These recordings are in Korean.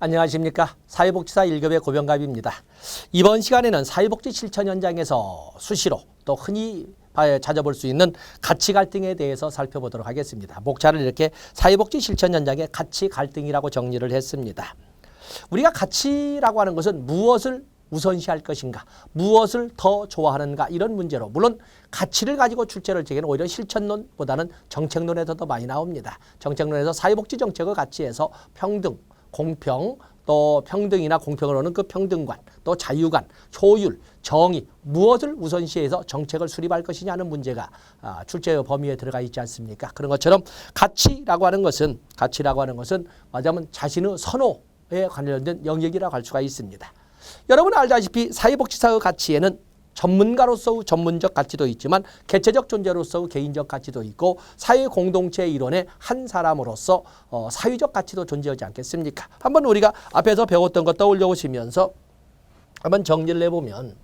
안녕하십니까. 사회복지사 1급의 고병갑입니다. 이번 시간에는 사회복지 실천 현장에서 수시로 또 흔히 찾아볼 수 있는 가치 갈등에 대해서 살펴보도록 하겠습니다. 목차를 이렇게 사회복지 실천 현장의 가치 갈등이라고 정리를 했습니다. 우리가 가치라고 하는 것은 무엇을 우선시할 것인가, 무엇을 더 좋아하는가, 이런 문제로, 물론 가치를 가지고 출제를 제기는 오히려 실천론보다는 정책론에서 더 많이 나옵니다. 정책론에서 사회복지 정책의 가치에서 평등, 공평, 또 평등이나 공평으로는 그 평등관, 또 자유관, 효율, 정의, 무엇을 우선시해서 정책을 수립할 것이냐는 문제가 출제의 범위에 들어가 있지 않습니까? 그런 것처럼 가치라고 하는 것은 말하자면 자신의 선호에 관련된 영역이라고 할 수가 있습니다. 여러분 알다시피 사회복지사의 가치에는 전문가로서의 전문적 가치도 있지만 개체적 존재로서의 개인적 가치도 있고 사회 공동체 일원의 한 사람으로서 사회적 가치도 존재하지 않겠습니까? 한번 우리가 앞에서 배웠던 것 떠올려 보시면서 한번 정리를 해보면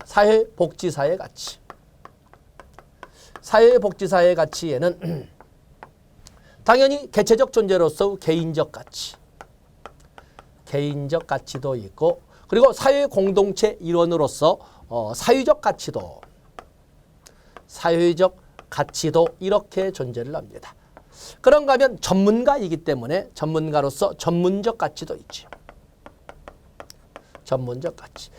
사회복지사의 가치. 사회복지사의 가치에는 당연히 개체적 존재로서의 개인적 가치. 개인적 가치도 있고 그리고 사회 공동체 일원으로서 사회적 가치도 이렇게 존재를 합니다. 그런가 하면 전문가이기 때문에 전문가로서 전문적 가치도 있죠. 전문적 가치.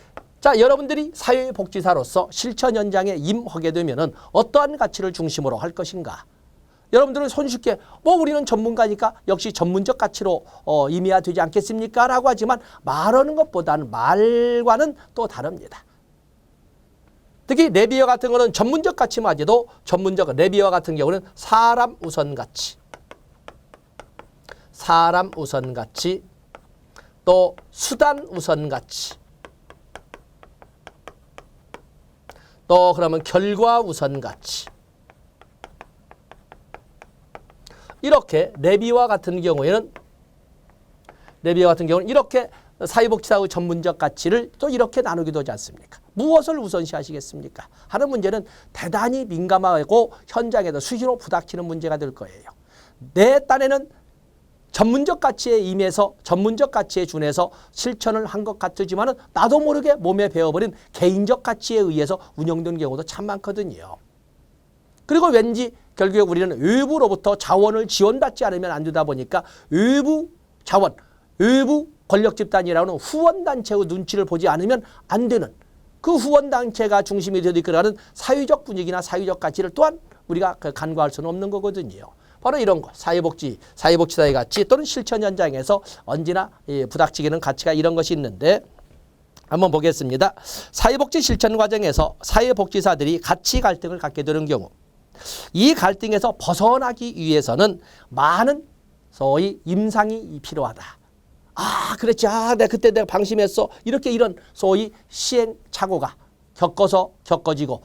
자, 여러분들이 사회복지사로서 실천 현장에 임하게 되면은 어떠한 가치를 중심으로 할 것인가? 여러분들은 손쉽게 우리는 전문가니까 역시 전문적 가치로 임해야 되지 않겠습니까? 라고 하지만 말하는 것보다는 말과는 또 다릅니다. 특히 레비어 같은 거는 전문적 가치마저도 레비어 같은 경우는 사람 우선 가치, 또 수단 우선 가치, 또 그러면 결과 우선 가치, 이렇게 레비와 같은 경우에는 이렇게 사회복지사의 전문적 가치를 또 이렇게 나누기도 하지 않습니까? 무엇을 우선시하시겠습니까? 하는 문제는 대단히 민감하고 현장에서 수시로 부닥치는 문제가 될 거예요. 내 딴에는 전문적 가치에 임해서 전문적 가치에 준해서 실천을 한 것 같지만은 나도 모르게 몸에 배어버린 개인적 가치에 의해서 운영되는 경우도 참 많거든요. 그리고 왠지 결국에 우리는 외부로부터 자원을 지원받지 않으면 안 되다 보니까 외부 자원, 외부 권력집단이라는 후원단체의 눈치를 보지 않으면 안 되는 그 후원단체가 중심이 되어 이끌어가는 사회적 분위기나 사회적 가치를 또한 우리가 간과할 수는 없는 거거든요. 바로 이런 것, 사회복지사의 가치 또는 실천 현장에서 언제나 부닥치기는 가치가 이런 것이 있는데 한번 보겠습니다. 사회복지 실천 과정에서 사회복지사들이 가치 갈등을 갖게 되는 경우 이 갈등에서 벗어나기 위해서는 많은 소위 임상이 필요하다. 그랬지. 그때 내가 방심했어. 이런 소위 시행착오가 겪어지고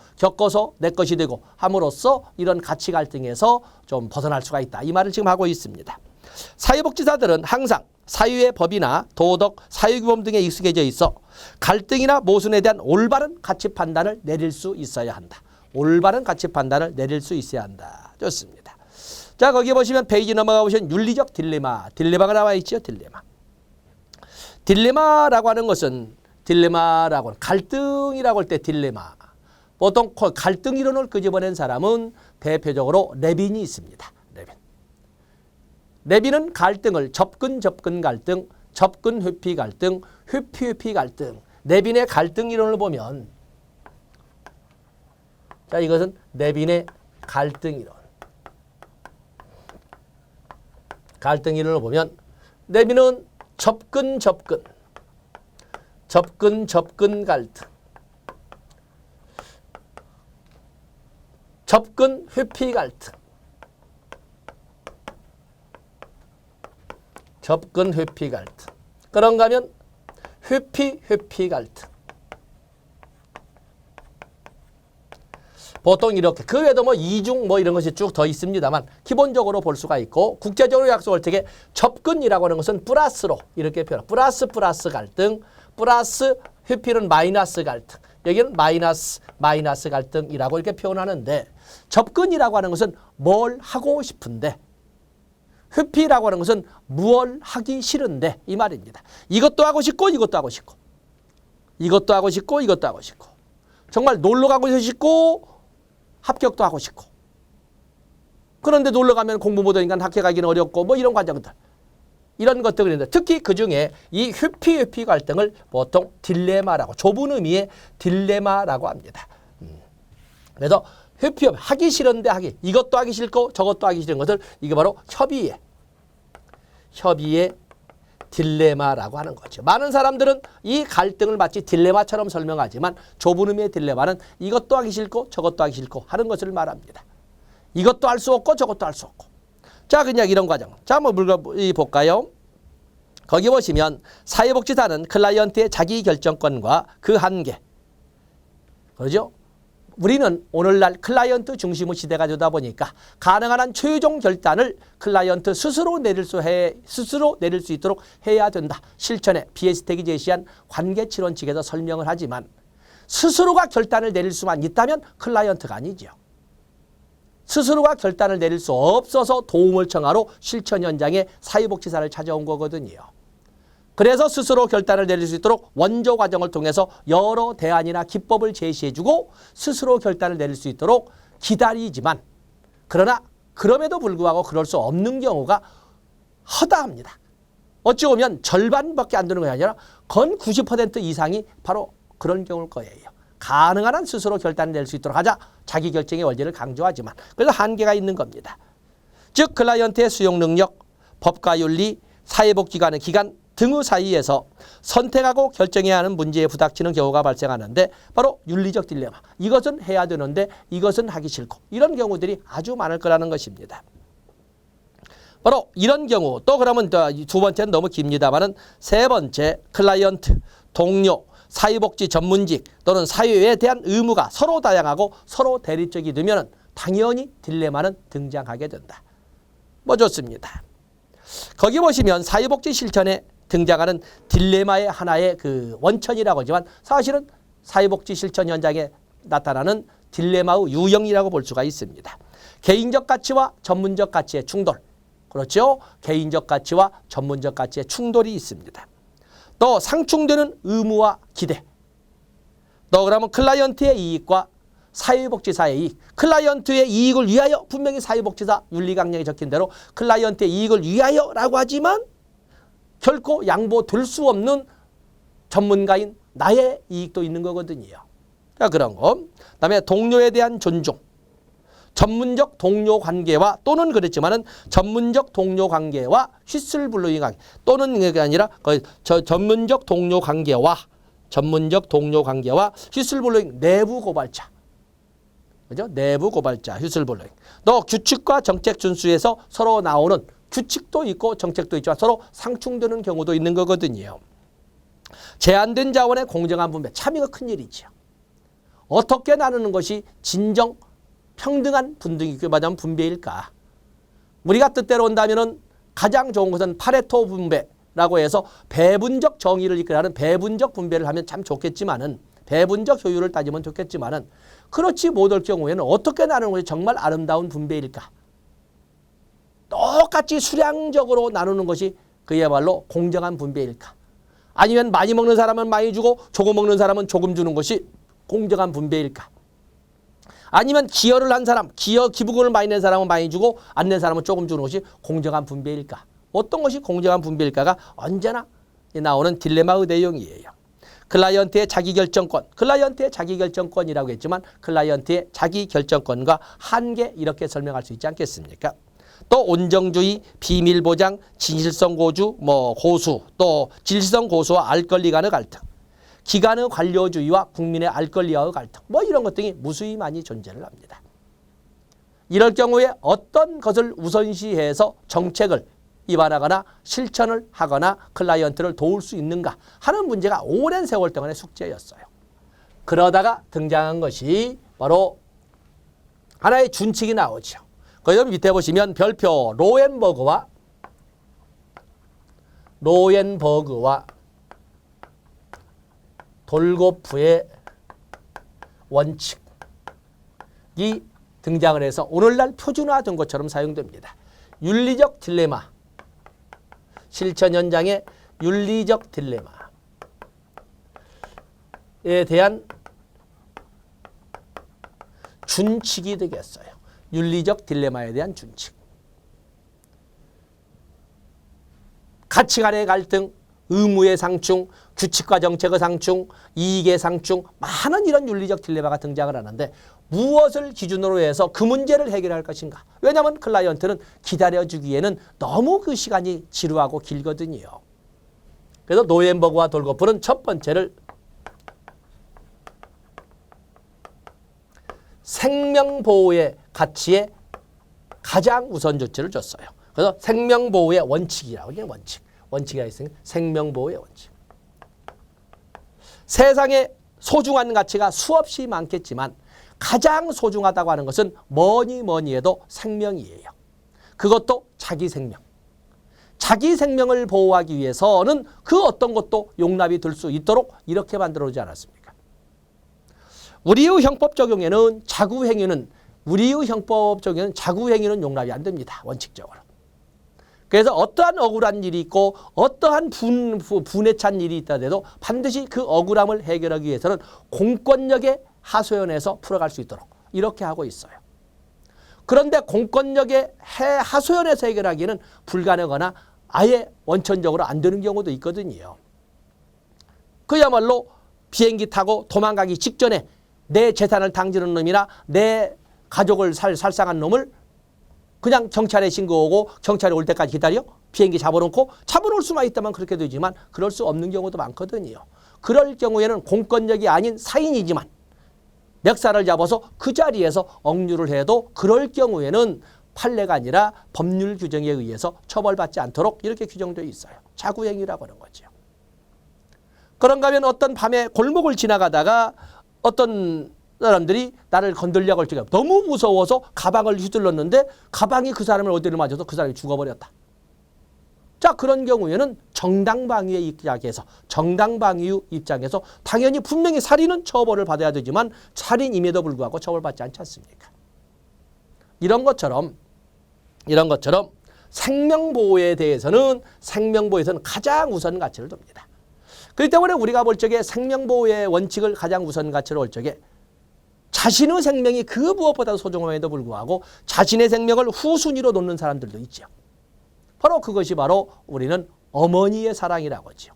내 것이 되고 함으로써 이런 가치 갈등에서 좀 벗어날 수가 있다. 이 말을 지금 하고 있습니다. 사회복지사들은 항상 사유의 법이나 도덕, 사유규범 등에 익숙해져 있어 갈등이나 모순에 대한 올바른 가치 판단을 내릴 수 있어야 한다. 올바른 가치 판단을 내릴 수 있어야 한다. 좋습니다. 자, 거기 보시면 페이지 넘어가 보시면 윤리적 딜레마가 나와 있죠. 딜레마라고 하는 것은 갈등이라고 할 때 딜레마. 보통 갈등 이론을 끄집어낸 사람은 대표적으로 레빈이 있습니다. 레빈은 갈등을 접근 갈등, 접근 회피 갈등, 회피 갈등. 레빈의 갈등 이론을 보면 자, 이것은 레빈의 갈등 이론. 갈등 이론을 보면 레빈은 접근 갈등, 접근 회피 갈등, 그런가 하면 회피 갈등. 보통 이렇게 그 외에도 이중 이런 것이 쭉 더 있습니다만 기본적으로 볼 수가 있고 국제적으로 약속할 때 접근이라고 하는 것은 플러스로 이렇게 표현. 플러스 갈등, 플러스 회피는 마이너스 갈등. 여기는 마이너스 갈등이라고 이렇게 표현하는데 접근이라고 하는 것은 뭘 하고 싶은데 회피라고 하는 것은 무얼 하기 싫은데 이 말입니다. 이것도 하고 싶고 이것도 하고 싶고 이것도 하고 싶고 이것도 하고 싶고 정말 놀러 가고 싶고 합격도 하고 싶고 그런데 놀러 가면 공부 못하니까 학교 가기는 어렵고 뭐 이런 과정들 이런 것들을 있는데 특히 그중에 이 회피 갈등을 보통 딜레마라고 좁은 의미의 딜레마라고 합니다. 그래서 회피 하기 싫은데 이것도 하기 싫고 저것도 하기 싫은 것을 이게 바로 협의의 딜레마라고 하는 거죠. 많은 사람들은 이 갈등을 마치 딜레마처럼 설명하지만 좁은 의미의 딜레마는 이것도 하기 싫고 저것도 하기 싫고 하는 것을 말합니다. 이것도 할 수 없고 저것도 할 수 없고. 자, 그냥 이런 과정. 자, 한번 볼까요? 거기 보시면 사회복지사는 클라이언트의 자기결정권과 그 한계. 그렇죠? 우리는 오늘날 클라이언트 중심의 시대가 되다 보니까 가능한 한 최종 결단을 클라이언트 스스로 내릴 수 있도록 해야 된다. 실천에 비에스텍이 제시한 관계치론 측에서 설명을 하지만 스스로가 결단을 내릴 수만 있다면 클라이언트가 아니죠. 스스로가 결단을 내릴 수 없어서 도움을 청하러 실천 현장에 사회복지사를 찾아온 거거든요. 그래서 스스로 결단을 내릴 수 있도록 원조 과정을 통해서 여러 대안이나 기법을 제시해주고 스스로 결단을 내릴 수 있도록 기다리지만 그러나 그럼에도 불구하고 그럴 수 없는 경우가 허다합니다. 어찌 보면 절반밖에 안 되는 것이 아니라 건 90% 이상이 바로 그런 경우일 거예요. 가능한 한 스스로 결단을 낼 수 있도록 하자. 자기결정의 원리를 강조하지만 그래서 한계가 있는 겁니다. 즉 클라이언트의 수용 능력, 법과 윤리, 사회복지관의 기간 등의 사이에서 선택하고 결정해야 하는 문제에 부닥치는 경우가 발생하는데 바로 윤리적 딜레마. 이것은 해야 되는데 이것은 하기 싫고 이런 경우들이 아주 많을 거라는 것입니다. 바로 이런 경우 또 그러면 두 번째는 너무 깁니다만은 세 번째 클라이언트, 동료, 사회복지 전문직 또는 사회에 대한 의무가 서로 다양하고 서로 대립적이 되면 당연히 딜레마는 등장하게 된다. 뭐 좋습니다. 거기 보시면 사회복지 실천에 등장하는 딜레마의 하나의 그 원천이라고 하지만 사실은 사회복지 실천 현장에 나타나는 딜레마의 유형이라고 볼 수가 있습니다. 개인적 가치와 전문적 가치의 충돌. 그렇죠? 개인적 가치와 전문적 가치의 충돌이 있습니다. 또 상충되는 의무와 기대. 또 그러면 클라이언트의 이익과 사회복지사의 이익. 클라이언트의 이익을 위하여 분명히 사회복지사 윤리강령에 적힌 대로 클라이언트의 이익을 위하여라고 하지만 결코 양보될 수 없는 전문가인 나의 이익도 있는 거거든요. 그러니까 그런 거. 그다음에 동료에 대한 존중. 전문적 동료 관계와 또는 그랬지만은 전문적 동료 관계와 휘슬블로잉 관계 또는 그게 아니라 전문적 동료 관계와 휘슬블로잉 내부 고발자. 그죠? 내부 고발자 휘슬블로잉. 또 규칙과 정책 준수에서 서로 나오는 규칙도 있고 정책도 있지만 서로 상충되는 경우도 있는 거거든요. 제한된 자원의 공정한 분배. 참 이거 큰일이죠. 어떻게 나누는 것이 진정 평등한 분배일까? 우리가 뜻대로 온다면은 가장 좋은 것은 파레토 분배라고 해서 배분적 정의를 이끌어가는 배분적 분배를 하면 참 좋겠지만은 배분적 효율을 따지면 좋겠지만은 그렇지 못할 경우에는 어떻게 나누는 것이 정말 아름다운 분배일까? 똑같이 수량적으로 나누는 것이 그야말로 공정한 분배일까? 아니면 많이 먹는 사람은 많이 주고 조금 먹는 사람은 조금 주는 것이 공정한 분배일까? 아니면 기여를 한 사람, 기부금을 많이 낸 사람은 많이 주고 안 낸 사람은 조금 주는 것이 공정한 분배일까? 어떤 것이 공정한 분배일까가 언제나 나오는 딜레마의 내용이에요. 클라이언트의 자기결정권, 클라이언트의 자기결정권이라고 했지만 클라이언트의 자기결정권과 한계 이렇게 설명할 수 있지 않겠습니까? 또 온정주의, 비밀보장, 진실성 고주, 고수, 또 진실성 고수와 알 권리 간의 갈등. 기관의 관료주의와 국민의 알 권리와의 갈등. 이런 것들이 무수히 많이 존재를 합니다. 이럴 경우에 어떤 것을 우선시해서 정책을 입안하거나 실천을 하거나 클라이언트를 도울 수 있는가 하는 문제가 오랜 세월 동안의 숙제였어요. 그러다가 등장한 것이 바로 하나의 준칙이 나오죠. 그 밑에 보시면 별표 로엔버그와 돌고프의 원칙이 등장을 해서 오늘날 표준화된 것처럼 사용됩니다. 윤리적 딜레마, 실천 현장의 윤리적 딜레마에 대한 준칙이 되겠어요. 윤리적 딜레마에 대한 준칙. 가치관의 갈등, 의무의 상충, 규칙과 정책의 상충, 이익의 상충, 많은 이런 윤리적 딜레마가 등장을 하는데 무엇을 기준으로 해서 그 문제를 해결할 것인가. 왜냐하면 클라이언트는 기다려주기에는 너무 그 시간이 지루하고 길거든요. 그래서 노엠버그와 돌거프는 첫 번째를 생명보호의 가치에 가장 우선 조치를 줬어요. 그래서 생명보호의 원칙이라고 해요. 원칙이 있으니 생명보호의 원칙. 세상에 소중한 가치가 수없이 많겠지만 가장 소중하다고 하는 것은 뭐니 해도 생명이에요. 그것도 자기 생명. 자기 생명을 보호하기 위해서는 그 어떤 것도 용납이 될 수 있도록 이렇게 만들어오지 않았습니까? 우리의 형법 적용에는 자구행위는 용납이 안 됩니다. 원칙적으로. 그래서 어떠한 억울한 일이 있고 어떠한 분에 찬 일이 있다 해도 반드시 그 억울함을 해결하기 위해서는 공권력의 하소연에서 풀어갈 수 있도록 이렇게 하고 있어요. 그런데 공권력의 하소연에서 해결하기에는 불가능하거나 아예 원천적으로 안 되는 경우도 있거든요. 그야말로 비행기 타고 도망가기 직전에 내 재산을 탕지는 놈이나 내 가족을 살상한 놈을 그냥 경찰에 신고하고 경찰이 올 때까지 기다려 비행기 잡아놓고 잡아놓을 수만 있다면 그렇게 되지만 그럴 수 없는 경우도 많거든요. 그럴 경우에는 공권력이 아닌 사인이지만 멱살을 잡아서 그 자리에서 억류를 해도 그럴 경우에는 판례가 아니라 법률 규정에 의해서 처벌받지 않도록 이렇게 규정되어 있어요. 자구행위라고 하는 거죠. 그런가 하면 어떤 밤에 골목을 지나가다가 어떤 사람들이 나를 건들려고 할 적에 너무 무서워서 가방을 휘둘렀는데 가방이 그 사람을 어디를 맞아서 그 사람이 죽어버렸다. 자, 그런 경우에는 정당방위의 입장에서 당연히 분명히 살인은 처벌을 받아야 되지만 살인임에도 불구하고 처벌받지 않지 않습니까? 이런 것처럼 생명보호에 대해서는 가장 우선 가치를 둡니다. 그렇기 때문에 우리가 볼 적에 생명보호의 원칙을 가장 우선 가치로 볼 적에 자신의 생명이 그 무엇보다 소중함에도 불구하고 자신의 생명을 후순위로 놓는 사람들도 있죠. 그것이 바로 우리는 어머니의 사랑이라고 하죠.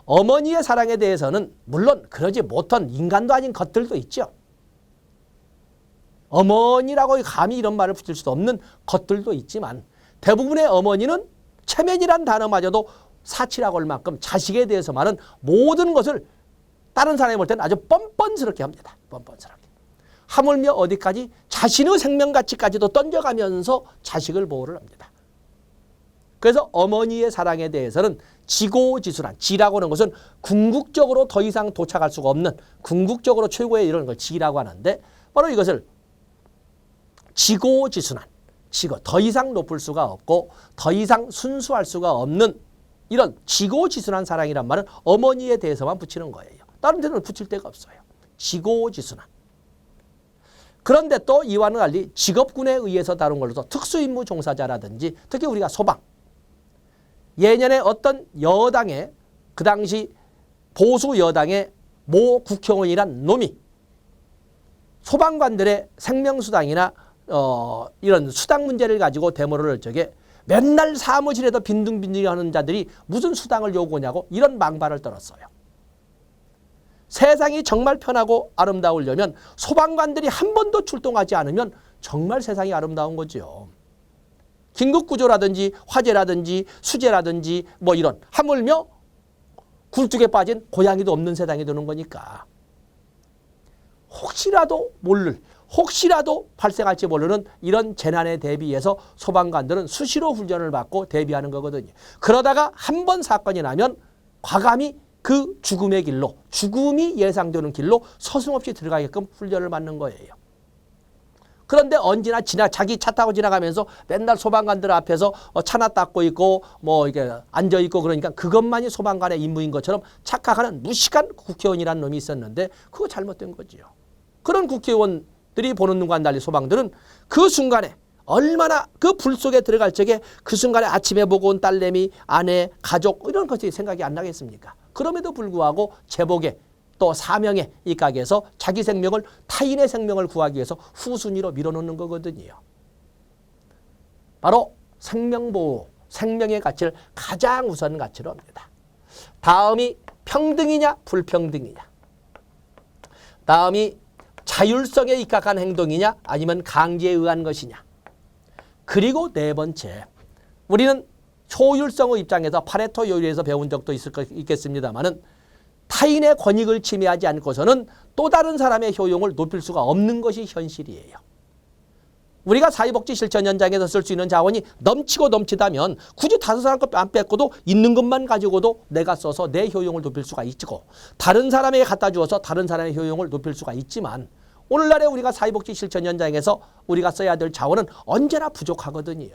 어머니의 사랑에 대해서는 물론 그러지 못한 인간도 아닌 것들도 있죠. 어머니라고 감히 이런 말을 붙일 수도 없는 것들도 있지만 대부분의 어머니는 체면이란 단어마저도 사치라고 할 만큼 자식에 대해서만은 모든 것을 다른 사람이 볼 때는 아주 뻔뻔스럽게 합니다. 뻔뻔스럽게. 하물며 어디까지 자신의 생명가치까지도 던져가면서 자식을 보호를 합니다. 그래서 어머니의 사랑에 대해서는 지고지순한, 지라고 하는 것은 궁극적으로 더 이상 도착할 수가 없는 궁극적으로 최고의 이런 걸 지라고 하는데 바로 이것을 지고지순한, 더 이상 높을 수가 없고 더 이상 순수할 수가 없는 이런 지고지순한 사랑이란 말은 어머니에 대해서만 붙이는 거예요. 다른 데는 붙일 데가 없어요. 지고지순한. 그런데 또 이와는 달리 직업군에 의해서 다룬 걸로서 특수임무 종사자라든지 특히 우리가 소방. 예년에 어떤 여당의 그 당시 보수 여당의 모 국회의원이란 놈이 소방관들의 생명수당이나 이런 수당 문제를 가지고 데모를 할 적에 맨날 사무실에도 빈둥빈둥 하는 자들이 무슨 수당을 요구하냐고 이런 망발을 떨었어요. 세상이 정말 편하고 아름다우려면 소방관들이 한 번도 출동하지 않으면 정말 세상이 아름다운 거죠. 긴급구조라든지 화재라든지 수재라든지 뭐 이런 하물며 굴뚝에 빠진 고양이도 없는 세상이 되는 거니까 혹시라도 발생할지 모르는 이런 재난에 대비해서 소방관들은 수시로 훈련을 받고 대비하는 거거든요. 그러다가 한 번 사건이 나면 과감히 그 죽음이 예상되는 길로 서슴없이 들어가게끔 훈련을 받는 거예요. 그런데 언제나 자기 차 타고 지나가면서 맨날 소방관들 앞에서 차나 닦고 있고 뭐 이게 앉아 있고 그러니까 그것만이 소방관의 임무인 것처럼 착각하는 무식한 국회의원이라는 놈이 있었는데 그거 잘못된 거지요. 그런 국회의원들이 보는 눈과는 달리 소방들은 그 순간에 얼마나 그 불 속에 들어갈 적에 그 순간에 아침에 보고 온 딸내미, 아내, 가족 이런 것이 생각이 안 나겠습니까? 그럼에도 불구하고 제복에 또 사명에 이 가게에서 자기 생명을 타인의 생명을 구하기 위해서 후순위로 밀어놓는 거거든요. 바로 생명보호, 생명의 가치를 가장 우선 가치로 합니다. 다음이 평등이냐 불평등이냐. 다음이 자율성에 입각한 행동이냐 아니면 강제에 의한 것이냐. 그리고 네 번째, 우리는 효율성의 입장에서 파레토 요리에서 배운 적도 있겠습니다만은 타인의 권익을 침해하지 않고서는 또 다른 사람의 효용을 높일 수가 없는 것이 현실이에요. 우리가 사회복지 실천 현장에서 쓸 수 있는 자원이 넘치고 넘치다면 굳이 다른 사람 것 안 뺏고도 있는 것만 가지고도 내가 써서 내 효용을 높일 수가 있고 다른 사람에게 갖다 주어서 다른 사람의 효용을 높일 수가 있지만 오늘날에 우리가 사회복지 실천 현장에서 우리가 써야 될 자원은 언제나 부족하거든요.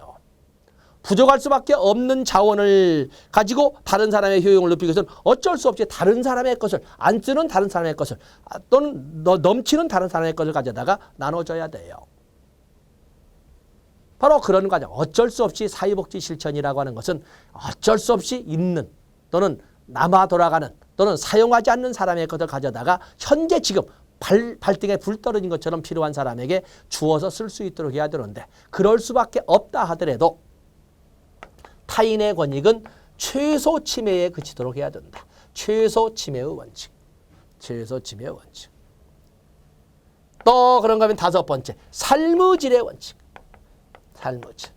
부족할 수밖에 없는 자원을 가지고 다른 사람의 효용을 높이기 위해서는 어쩔 수 없이 다른 사람의 것을 안 쓰는 다른 사람의 것을 또는 넘치는 다른 사람의 것을 가져다가 나눠줘야 돼요. 바로 그런 과정. 어쩔 수 없이 사회복지 실천이라고 하는 것은 어쩔 수 없이 있는 또는 남아 돌아가는 또는 사용하지 않는 사람의 것을 가져다가 현재 지금 발등에 불 떨어진 것처럼 필요한 사람에게 주어서 쓸 수 있도록 해야 되는데 그럴 수밖에 없다 하더라도 타인의 권익은 최소 침해에 그치도록 해야 된다. 최소 침해의 원칙. 최소 침해의 원칙. 또 그런가 하면 다섯 번째, 삶의 질의 원칙. 삶의 질.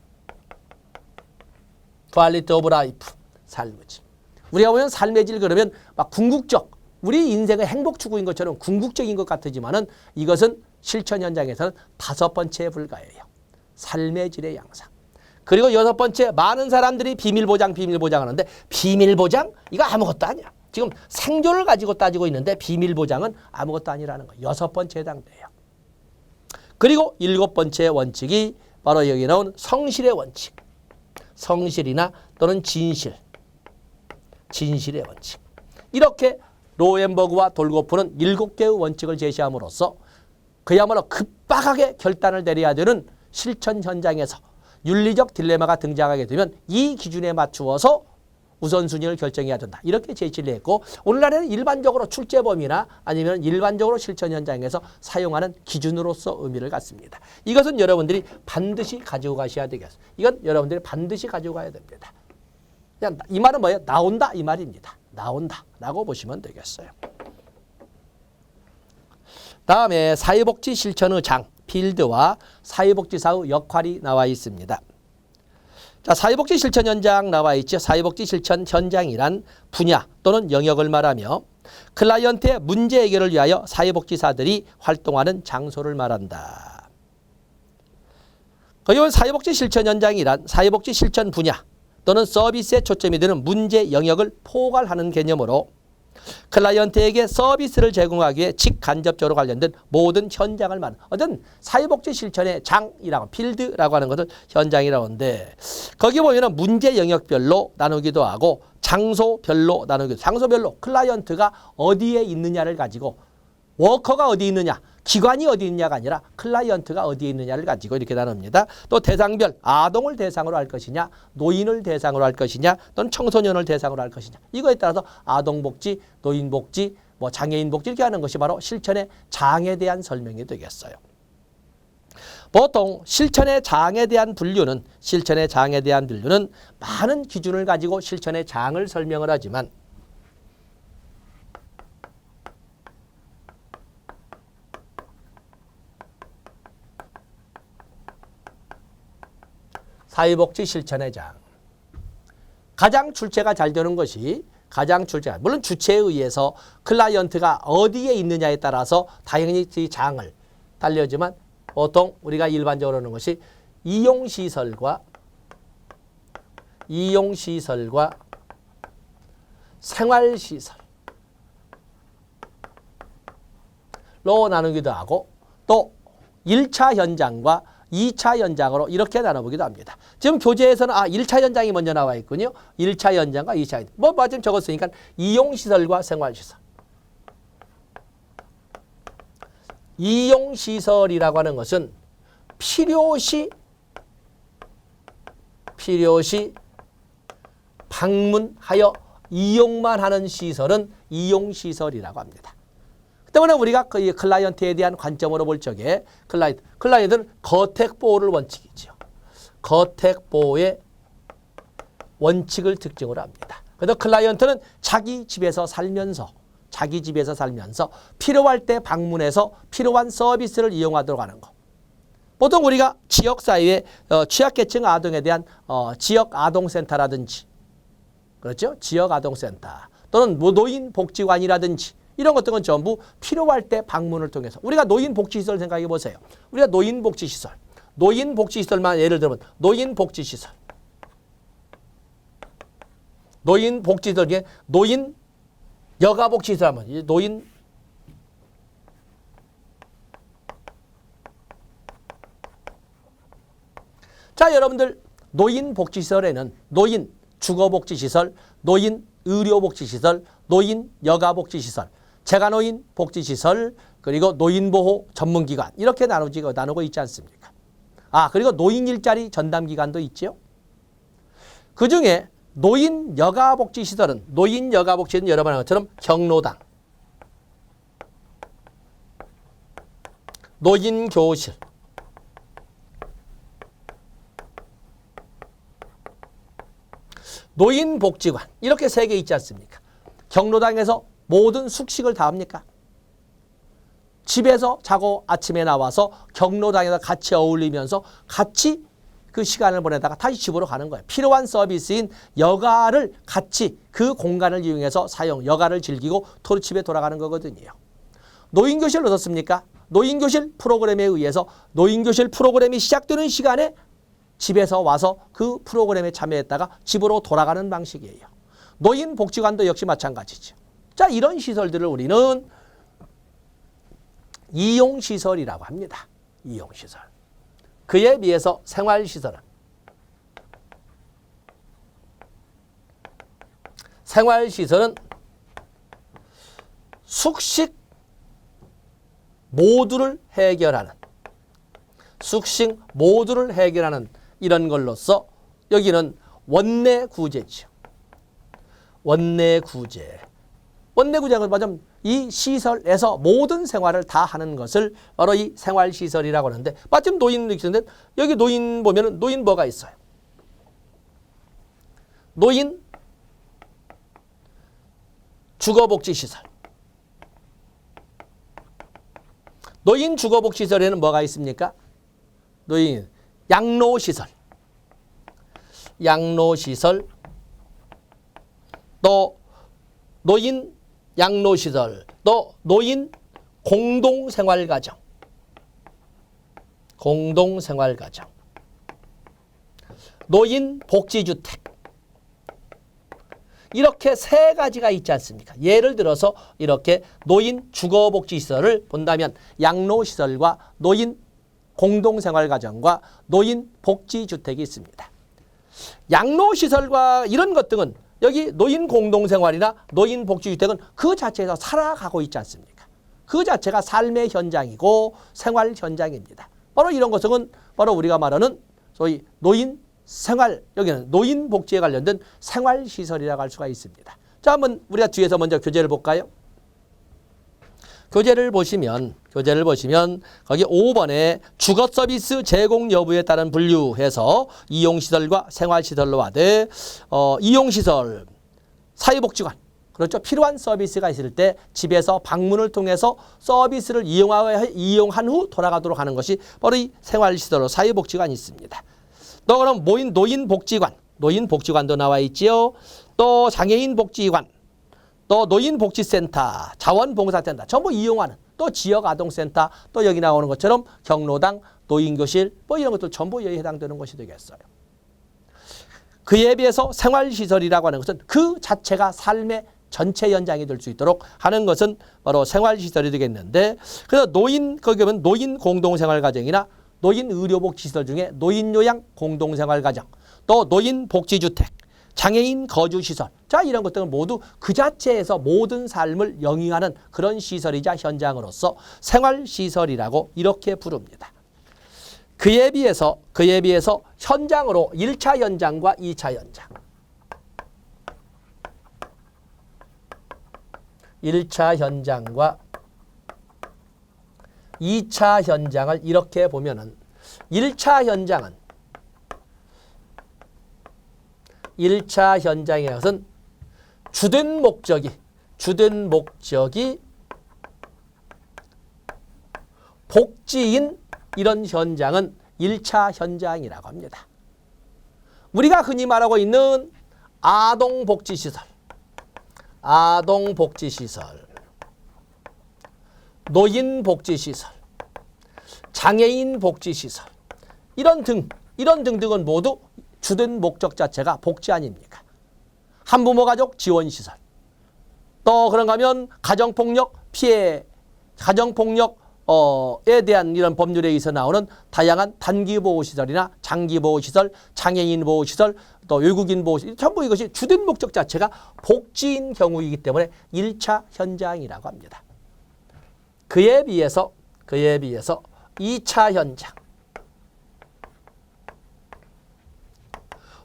Quality of life. 삶의 질. 우리가 보면 삶의 질 그러면 막 궁극적, 우리 인생의 행복 추구인 것처럼 궁극적인 것 같지만은 이것은 실천 현장에서는 다섯 번째에 불과해요. 삶의 질의 양상. 그리고 여섯 번째, 많은 사람들이 비밀보장 하는데 비밀보장? 이거 아무것도 아니야. 지금 생존을 가지고 따지고 있는데 비밀보장은 아무것도 아니라는 거. 여섯 번째에 해당돼요. 그리고 일곱 번째 원칙이 바로 여기 나온 성실의 원칙. 성실이나 또는 진실의 원칙. 이렇게 로엔버그와 돌고프는 7개의 원칙을 제시함으로써 그야말로 급박하게 결단을 내려야 되는 실천 현장에서 윤리적 딜레마가 등장하게 되면 이 기준에 맞추어서 우선순위를 결정해야 된다. 이렇게 제시를 했고 오늘날에는 일반적으로 출제범위나 아니면 일반적으로 실천 현장에서 사용하는 기준으로서 의미를 갖습니다. 이것은 여러분들이 반드시 가지고 가셔야 되겠어요. 이건 여러분들이 반드시 가지고 가야 됩니다. 그냥 이 말은 뭐예요? 나온다 이 말입니다. 나온다라고 보시면 되겠어요. 다음에 사회복지 실천의 장, 필드와 사회복지사의 역할이 나와 있습니다. 자, 사회복지 실천 현장 나와 있죠. 사회복지 실천 현장이란 분야 또는 영역을 말하며 클라이언트의 문제 해결을 위하여 사회복지사들이 활동하는 장소를 말한다. 거기 보면 사회복지 실천 현장이란 사회복지 실천 분야 또는 서비스에 초점이 되는 문제 영역을 포괄하는 개념으로 클라이언트에게 서비스를 제공하기 위해 직간접적으로 관련된 모든 현장을 말하는 어떤 사회복지 실천의 장이라고 필드라고 하는 것을 현장이라고 하는데 거기 보면 문제 영역별로 나누기도 하고 장소별로 나누기도 장소별로 클라이언트가 어디에 있느냐를 가지고 워커가 어디 있느냐 기관이 어디 있느냐가 아니라 클라이언트가 어디에 있느냐를 가지고 이렇게 나눕니다. 또 대상별 아동을 대상으로 할 것이냐 노인을 대상으로 할 것이냐 또는 청소년을 대상으로 할 것이냐 이거에 따라서 아동복지, 노인복지, 장애인복지 이렇게 하는 것이 바로 실천의 장에 대한 설명이 되겠어요. 보통 실천의 장에 대한 분류는 많은 기준을 가지고 실천의 장을 설명을 하지만 사회복지 실천의 장. 가장 출제가 잘 되는 것이 물론 주체에 의해서 클라이언트가 어디에 있느냐에 따라서 다행히 이 장을 달려지만 보통 우리가 일반적으로 하는 것이 이용시설과 생활시설로 나누기도 하고 또 1차 현장과 2차 현장으로 이렇게 나눠보기도 합니다. 지금 교재에서는 1차 현장이 먼저 나와 있군요. 1차 현장과 2차 현장. 지금 적었으니까 이용시설과 생활시설. 이용시설이라고 하는 것은 필요시 필요시 방문하여 이용만 하는 시설은 이용시설이라고 합니다. 때문에 우리가 그 클라이언트에 대한 관점으로 볼 적에 클라이언트는 거택보호를 원칙이죠. 거택보호의 원칙을 특징으로 합니다. 그래서 클라이언트는 자기 집에서 살면서 필요할 때 방문해서 필요한 서비스를 이용하도록 하는 것. 보통 우리가 지역사회의 취약계층 아동에 대한 지역아동센터라든지, 그렇죠? 지역아동센터 또는 노인복지관이라든지 이런 것들은 전부 필요할 때 방문을 통해서, 우리가 노인복지시설 생각해 보세요. 우리가 노인복지시설만 예를 들면 노인복지시설 중에 노인 여가복지시설 하면 자, 여러분들 노인복지시설에는 노인 주거복지시설, 노인 의료복지시설, 노인 여가복지시설, 재가노인 복지시설, 그리고 노인보호 전문기관 이렇게 나누고 있지 않습니까? 그리고 노인 일자리 전담기관도 있죠. 그중에 노인 여가복지시설은 여러분 아는 것처럼 경로당, 노인교실, 노인복지관 이렇게 3개 있지 않습니까? 경로당에서 모든 숙식을 다 합니까? 집에서 자고 아침에 나와서 경로당에서 같이 어울리면서 같이 그 시간을 보내다가 다시 집으로 가는 거예요. 필요한 서비스인 여가를 같이 그 공간을 이용해서 여가를 즐기고 집에 돌아가는 거거든요. 노인교실 어떻습니까? 노인교실 프로그램에 의해서 노인교실 프로그램이 시작되는 시간에 집에서 와서 그 프로그램에 참여했다가 집으로 돌아가는 방식이에요. 노인복지관도 역시 마찬가지죠. 자, 이런 시설들을 우리는 이용시설이라고 합니다. 이용시설. 그에 비해서 생활시설은 숙식 모두를 해결하는 이런 걸로서 여기는 원내구제죠. 원내구제는 뭐냐면 이 시설에서 모든 생활을 다 하는 것을 바로 이 생활시설이라고 하는데, 마침 노인도 있는데 여기 노인 보면은 노인 뭐가 있어요? 노인 주거복지시설. 노인 주거복지시설에는 뭐가 있습니까? 노인 양로시설, 또 노인 양로시설, 또 노인 공동생활가정, 노인 복지주택 이렇게 3가지가 있지 않습니까? 예를 들어서 이렇게 노인 주거복지시설을 본다면 양로시설과 노인 공동생활가정과 노인 복지주택이 있습니다. 양로시설과 이런 것들은 여기 노인 공동생활이나 노인 복지주택은 그 자체에서 살아가고 있지 않습니까? 그 자체가 삶의 현장이고 생활 현장입니다. 바로 이런 것은 바로 우리가 말하는 소위 노인 생활, 여기는 노인 복지에 관련된 생활시설이라고 할 수가 있습니다. 자, 한번 우리가 뒤에서 먼저 교재를 볼까요? 교재를 보시면 거기 5번에 주거서비스 제공 여부에 따른 분류해서 이용시설과 생활시설로 하되 이용시설, 사회복지관, 그렇죠. 필요한 서비스가 있을 때 집에서 방문을 통해서 서비스를 이용한 후 돌아가도록 하는 것이 바로 이 생활시설로 사회복지관이 있습니다. 또 그럼 노인복지관도 나와 있지요. 또 장애인복지관, 또 노인복지센터, 자원봉사센터 전부 이용하는, 또 지역아동센터, 또 여기 나오는 것처럼 경로당, 노인교실 뭐 이런 것도 전부 여기에 해당되는 것이 되겠어요. 그에 비해서 생활시설이라고 하는 것은 그 자체가 삶의 전체 현장이 될 수 있도록 하는 것은 바로 생활시설이 되겠는데, 그래서 거기 보면 노인 공동생활가정이나 노인 의료복지시설 중에 노인요양 공동생활가정, 또 노인복지주택, 장애인 거주시설, 자 이런 것들은 모두 그 자체에서 모든 삶을 영위하는 그런 시설이자 현장으로서 생활시설이라고 이렇게 부릅니다. 그에 비해서 현장으로 1차 현장과 2차 현장. 1차 현장과 2차 현장을 이렇게 보면은 1차 현장의 것은 주된 목적이 복지인 이런 현장은 1차 현장이라고 합니다. 우리가 흔히 말하고 있는 아동복지시설, 노인복지시설, 장애인복지시설 이런 등등은 모두 주된 목적 자체가 복지 아닙니까? 한부모 가족 지원시설, 또 그런가 하면 가정폭력에 대한 이런 법률에 의해서 나오는 다양한 단기보호시설이나 장기보호시설, 장애인보호시설, 또 외국인 보호시설 전부 이것이 주된 목적 자체가 복지인 경우이기 때문에 1차 현장이라고 합니다. 그에 비해서 2차 현장,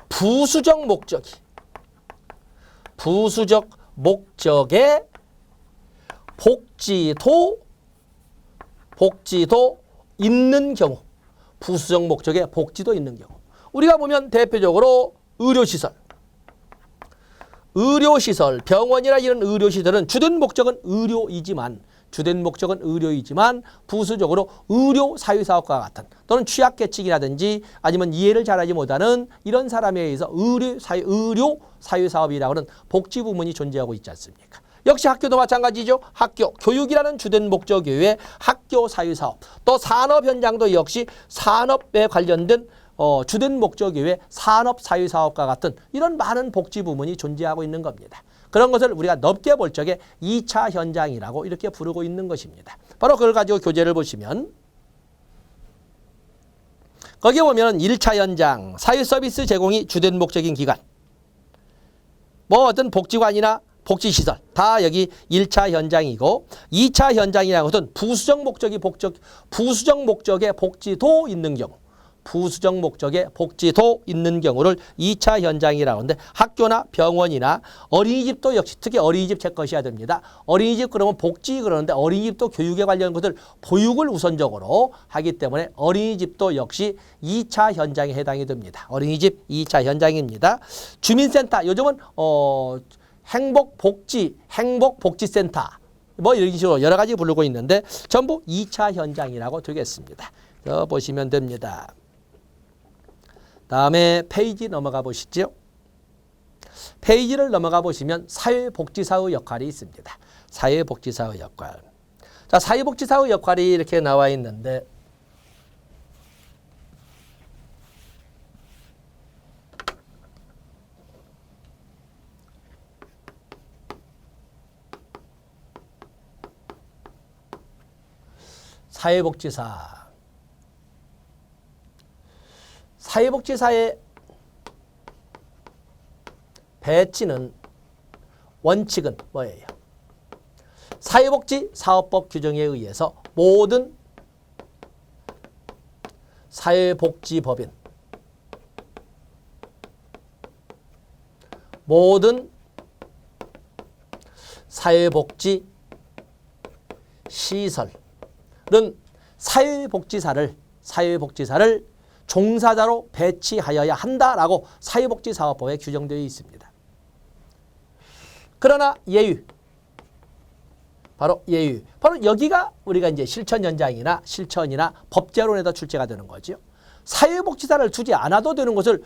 부수적 목적의 복지도 있는 경우, 부수적 목적의 복지도 있는 경우, 우리가 보면 대표적으로 의료시설, 병원이나 이런 의료시설은 주된 목적은 의료이지만 부수적으로 의료 사회사업과 같은 또는 취약계층이라든지 아니면 이해를 잘하지 못하는 이런 사람에 의해서 의료 사회사업이라고 하는 복지 부문이 존재하고 있지 않습니까? 역시 학교도 마찬가지죠. 학교, 교육이라는 주된 목적 외에 학교 사회사업, 또 산업 현장도 역시 산업에 관련된 주된 목적 외에 산업 사회사업과 같은 이런 많은 복지 부문이 존재하고 있는 겁니다. 그런 것을 우리가 넓게 볼 적에 2차 현장이라고 이렇게 부르고 있는 것입니다. 바로 그걸 가지고 교재를 보시면 거기에 보면 1차 현장, 사회서비스 제공이 주된 목적인 기관, 뭐 어떤 복지관이나 복지시설 다 여기 1차 현장이고, 2차 현장이라는 것은 부수적 목적의 복지도 있는 경우, 를 2차 현장이라고 하는데, 학교나 병원이나 어린이집도 역시 특히 어린이집 체크하셔야 됩니다. 어린이집 그러면 복지 그러는데 어린이집도 교육에 관련된 것을 보육을 우선적으로 하기 때문에 어린이집도 역시 2차 현장에 해당이 됩니다. 어린이집 2차 현장입니다. 주민센터, 요즘은 행복복지센터 뭐 이런 식으로 여러 가지 부르고 있는데 전부 2차 현장이라고 되겠습니다. 보시면 됩니다. 다음에 페이지 넘어가 보시죠. 페이지를 넘어가 보시면 사회복지사의 역할이 있습니다. 사회복지사의 역할. 자, 사회복지사의 역할이 이렇게 나와 있는데 사회복지사의 배치는 원칙은 뭐예요? 사회복지사업법 규정에 의해서 모든 사회복지법인, 모든 사회복지 시설은 사회복지사를 종사자로 배치하여야 한다라고 사회복지사업법에 규정되어 있습니다. 그러나 바로 여기가 우리가 이제 실천 현장이나 실천이나 법제론에다 출제가 되는 거죠. 사회복지사를 두지 않아도 되는 것을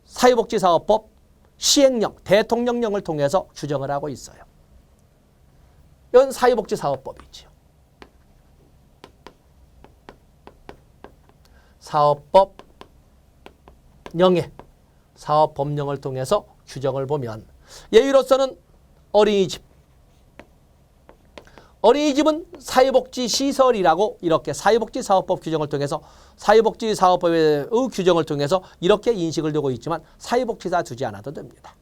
사회복지사업법 시행령, 대통령령을 통해서 규정을 하고 있어요. 이건 사회복지사업법이죠. 사업법령을 통해서 규정을 보면 예외로서는 어린이집은 사회복지시설이라고 이렇게 사회복지사업법 규정을 통해서 사회복지사업법의 규정을 통해서 이렇게 인식을 두고 있지만 사회복지사 두지 않아도 됩니다.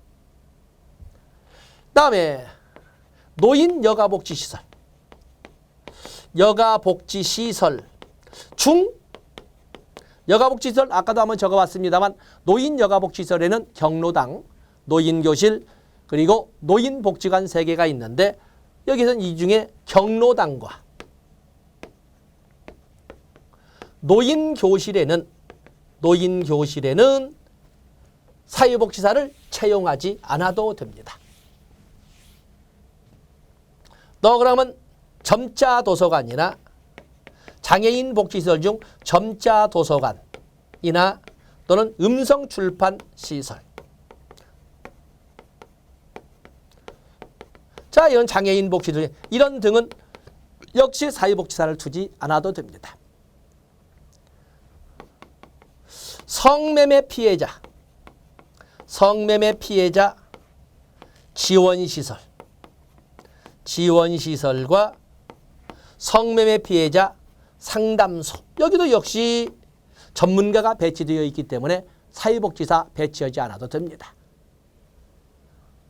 다음에 노인 여가복지시설 중 여가복지시설 아까도 한번 적어봤습니다만 노인 여가복지시설에는 경로당, 노인교실, 그리고 노인복지관 3개가 있는데 여기서는 이 중에 경로당과 노인교실에는 사회복지사를 채용하지 않아도 됩니다. 또 그러면 점자 도서관이나 장애인 복지시설 중 점자 도서관이나 또는 음성 출판 시설. 자, 이런 장애인 복지시설 이런 등은 역시 사회복지사를 두지 않아도 됩니다. 성매매 피해자 지원시설과 성매매 피해자 상담소. 여기도 역시 전문가가 배치되어 있기 때문에 사회복지사 배치하지 않아도 됩니다.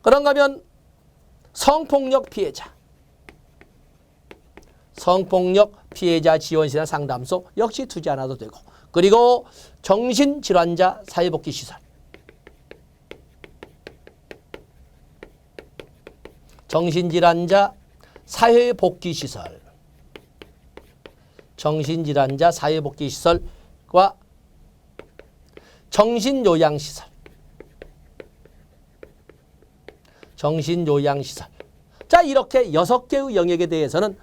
그런가 하면 성폭력 피해자 지원시설 상담소 역시 두지 않아도 되고, 그리고 정신질환자 사회복지시설, 정신질환자 사회복지시설과 정신요양시설. 자, 이렇게 6개의 영역에 대해서는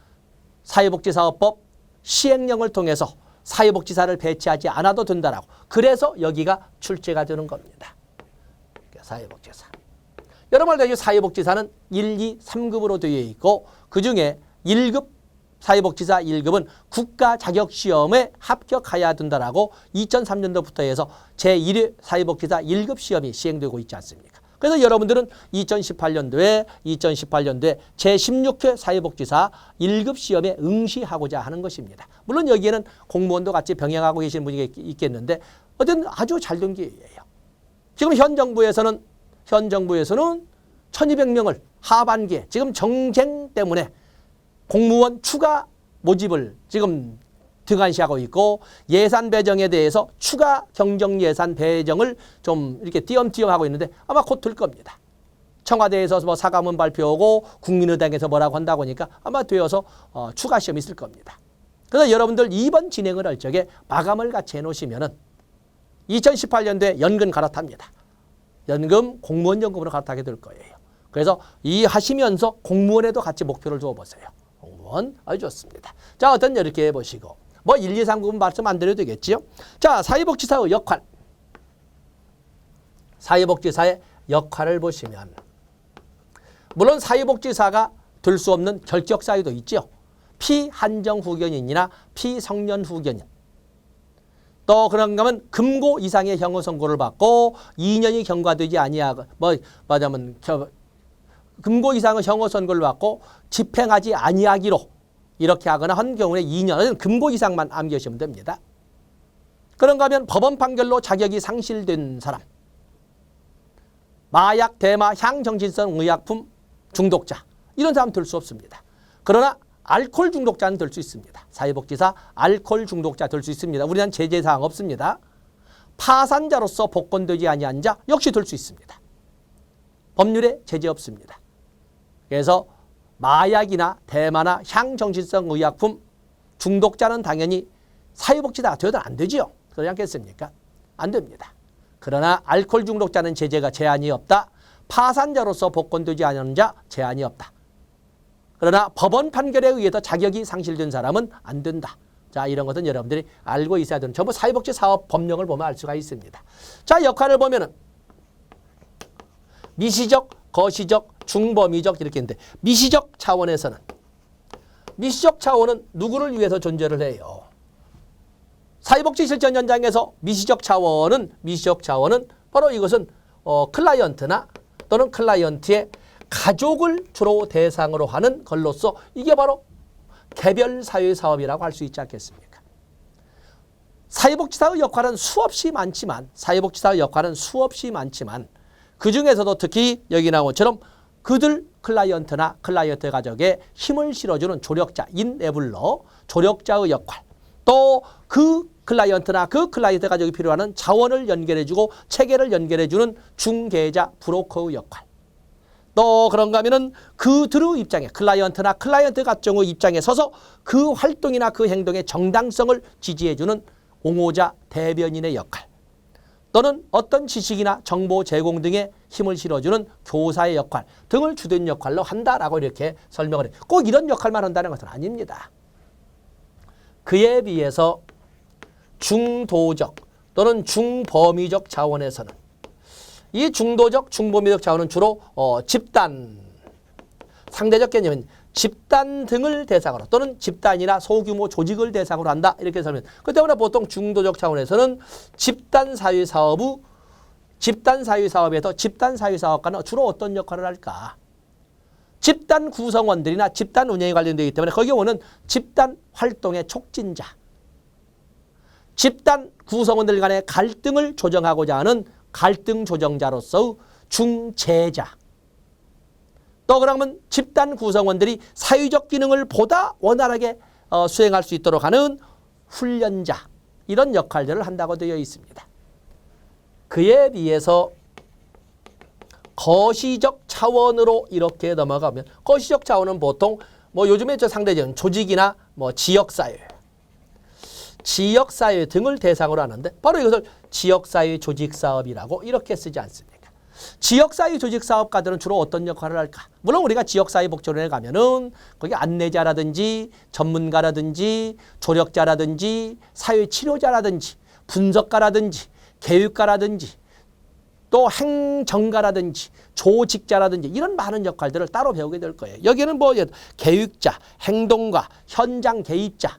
사회복지사업법 시행령을 통해서 사회복지사를 배치하지 않아도 된다라고. 그래서 여기가 출제가 되는 겁니다. 사회복지사. 여러분, 사회복지사는 1, 2, 3급으로 되어 있고 그중에 1급 사회복지사 1급은 국가자격시험에 합격해야 된다라고 2003년도부터 해서 제1회 사회복지사 1급 시험이 시행되고 있지 않습니까? 그래서 여러분들은 2018년도에 제16회 사회복지사 1급 시험에 응시하고자 하는 것입니다. 물론 여기에는 공무원도 같이 병행하고 계신 분이 있겠는데 어쨌든 아주 잘 된 기회예요. 지금 현 정부에서는 1200명을 하반기에 지금 정쟁 때문에 공무원 추가 모집을 지금 등한시하고 있고, 예산 배정에 대해서 추가 경정 예산 배정을 좀 이렇게 띄엄띄엄 하고 있는데 아마 곧 될 겁니다. 청와대에서 뭐 사과문 발표하고 국민의당에서 뭐라고 한다고 하니까 아마 되어서 추가 시험이 있을 겁니다. 그래서 여러분들 이번 진행을 할 적에 마감을 같이 해놓으시면은 2018년도에 연금 갈아탑니다. 연금 공무원 연금으로 갈아타게 될 거예요. 그래서 이 하시면서 공무원에도 같이 목표를 두어보세요. 공무원 아주 좋습니다. 자, 어떤 이렇게 해보시고 뭐 1, 2, 3급은 말씀 안 드려도 되겠지요. 자, 사회복지사의 역할. 사회복지사의 역할을 보시면 물론 사회복지사가 될 수 없는 결격 사유도 있죠. 피한정 후견인이나 피성년 후견인. 또 그런가 하면 금고 이상의 형의 선고를 받고 2년이 경과되지 아니하고 금고 이상의 형의 선고를 받고 집행하지 아니하기로 이렇게 하거나 한 경우에 2년, 금고 이상만 암기하시면 됩니다. 그런가 하면 법원 판결로 자격이 상실된 사람, 마약, 대마, 향정신성 의약품 중독자, 이런 사람 될 수 없습니다. 그러나 알코올 중독자는 될 수 있습니다. 사회복지사 알코올 중독자 될 수 있습니다. 우리는 제재사항 없습니다. 파산자로서 복권되지 아니한 자 역시 될 수 있습니다. 법률에 제재 없습니다. 그래서 마약이나 대마나 향정신성 의약품 중독자는 당연히 사회복지사가 되어도 안 되지요. 그러지 않겠습니까? 안 됩니다. 그러나 알코올 중독자는 제재가 제한이 없다. 파산자로서 복권되지 않은 자 제한이 없다. 그러나 법원 판결에 의해서 자격이 상실된 사람은 안 된다. 자, 이런 것은 여러분들이 알고 있어야 되는 전부 사회복지사업 법령을 보면 알 수가 있습니다. 자, 역할을 보면은 미시적, 거시적, 중범위적 이렇게 있는데 미시적 차원은 누구를 위해서 존재를 해요? 사회복지 실전 현장에서 미시적 차원은 바로 이것은 클라이언트나 또는 클라이언트의 가족을 주로 대상으로 하는 걸로서 이게 바로 개별 사회 사업이라고 할 수 있지 않겠습니까? 사회복지사의 역할은 수없이 많지만 그중에서도 특히 여기 나온 것처럼 그들 클라이언트나 클라이언트 가족에 힘을 실어주는 조력자, 인에블러, 조력자의 역할, 또 그 클라이언트나 그 클라이언트 가족이 필요하는 자원을 연결해주고 체계를 연결해주는 중개자 브로커의 역할. 또 그런가 하면은 그들의 입장에 클라이언트나 클라이언트 가정의 입장에 서서 그 활동이나 그 행동의 정당성을 지지해주는 옹호자 대변인의 역할. 또는 어떤 지식이나 정보 제공 등에 힘을 실어주는 교사의 역할 등을 주된 역할로 한다라고 이렇게 설명을 해요. 꼭 이런 역할만 한다는 것은 아닙니다. 그에 비해서 중도적 또는 중범위적 자원에서는 이 중도적, 중범위적 자원은 주로 집단, 상대적 개념은 집단 등을 대상으로 또는 집단이나 소규모 조직을 대상으로 한다. 이렇게 설명. 그 때문에 보통 중도적 차원에서는 집단 사회 사업에서 집단 사회 사업가는 주로 어떤 역할을 할까? 집단 구성원들이나 집단 운영에 관련되기 때문에 거기에 오는 집단 활동의 촉진자, 집단 구성원들 간의 갈등을 조정하고자 하는 갈등 조정자로서의 중재자. 또 그러면 집단 구성원들이 사회적 기능을 보다 원활하게 수행할 수 있도록 하는 훈련자. 이런 역할들을 한다고 되어 있습니다. 그에 비해서 거시적 차원으로 이렇게 넘어가면 거시적 차원은 보통 요즘에 상대적인 조직이나 지역사회, 지역사회 등을 대상으로 하는데 바로 이것을 지역사회 조직사업이라고 이렇게 쓰지 않습니까? 지역사회 조직사업가들은 주로 어떤 역할을 할까? 물론 우리가 지역사회복지원에 가면은 거기 안내자라든지 전문가라든지 조력자라든지 사회치료자라든지 분석가라든지 교육가라든지 또 행정가라든지 조직자라든지 이런 많은 역할들을 따로 배우게 될 거예요. 여기는 교육자, 행동가, 현장 개입자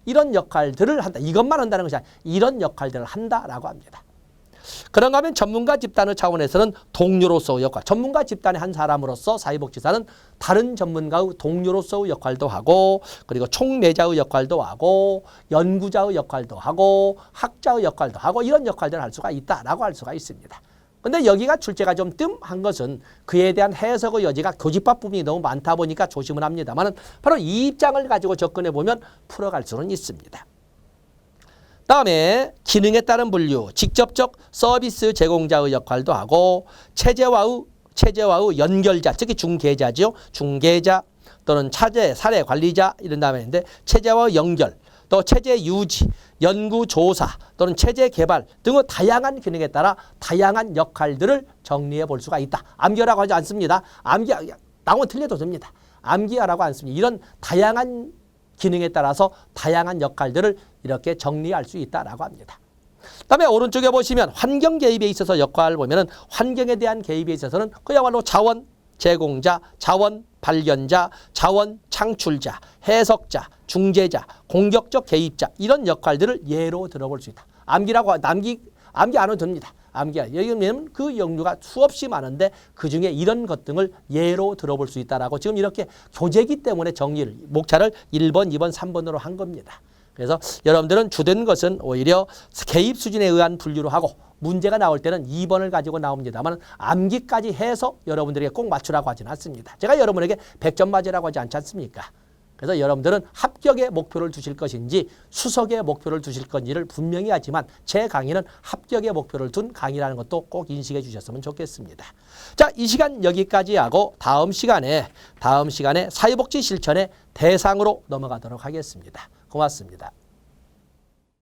이런 역할들을 한다. 이것만 한다는 것이 아니라 이런 역할들을 한다라고 합니다. 그런가 하면 전문가 집단의 차원에서는 동료로서의 역할, 전문가 집단의 한 사람으로서 사회복지사는 다른 전문가의 동료로서의 역할도 하고 그리고 총매자의 역할도 하고 연구자의 역할도 하고 학자의 역할도 하고 이런 역할들을 할 수가 있다라고 할 수가 있습니다. 근데 여기가 출제가 좀 뜸한 것은 그에 대한 해석의 여지가 교집합 부분이 너무 많다 보니까 조심을 합니다만 바로 이 입장을 가지고 접근해 보면 풀어갈 수는 있습니다. 다음에 기능에 따른 분류, 직접적 서비스 제공자의 역할도 하고 체제와의 연결자, 특히 중개자죠. 중개자 또는 차제, 사례 관리자 이런 다음에 있는데 체제와의 연결, 또 체제 유지, 연구 조사 또는 체제 개발 등의 다양한 기능에 따라 다양한 역할들을 정리해 볼 수가 있다. 암기하라고 하지 않습니다. 나온 틀려도 됩니다. 암기하라고 않습니다. 이런 다양한 기능에 따라서 다양한 역할들을 이렇게 정리할 수 있다라고 합니다. 그다음에 오른쪽에 보시면 환경 개입에 있어서 역할을 보면은 환경에 대한 개입에 있어서는 그야말로 자원 제공자, 자원 발견자, 자원 창출자, 해석자, 중재자, 공격적 개입자 이런 역할들을 예로 들어볼 수 있다. 암기 안 해도 됩니다. 여기는 그 영류가 수없이 많은데 그중에 이런 것 등을 예로 들어볼 수 있다라고 지금 이렇게 교재이기 때문에 정리를 목차를 1번, 2번, 3번으로 한 겁니다. 그래서 여러분들은 주된 것은 오히려 개입 수준에 의한 분류로 하고 문제가 나올 때는 2번을 가지고 나옵니다만 암기까지 해서 여러분들에게 꼭 맞추라고 하지는 않습니다. 제가 여러분에게 100점 맞으라고 하지 않지 않습니까? 그래서 여러분들은 합격의 목표를 두실 것인지 수석의 목표를 두실 건지를 분명히 하지만 제 강의는 합격의 목표를 둔 강의라는 것도 꼭 인식해 주셨으면 좋겠습니다. 자, 이 시간 여기까지 하고 다음 시간에 사회복지 실천의 대상으로 넘어가도록 하겠습니다. 고맙습니다.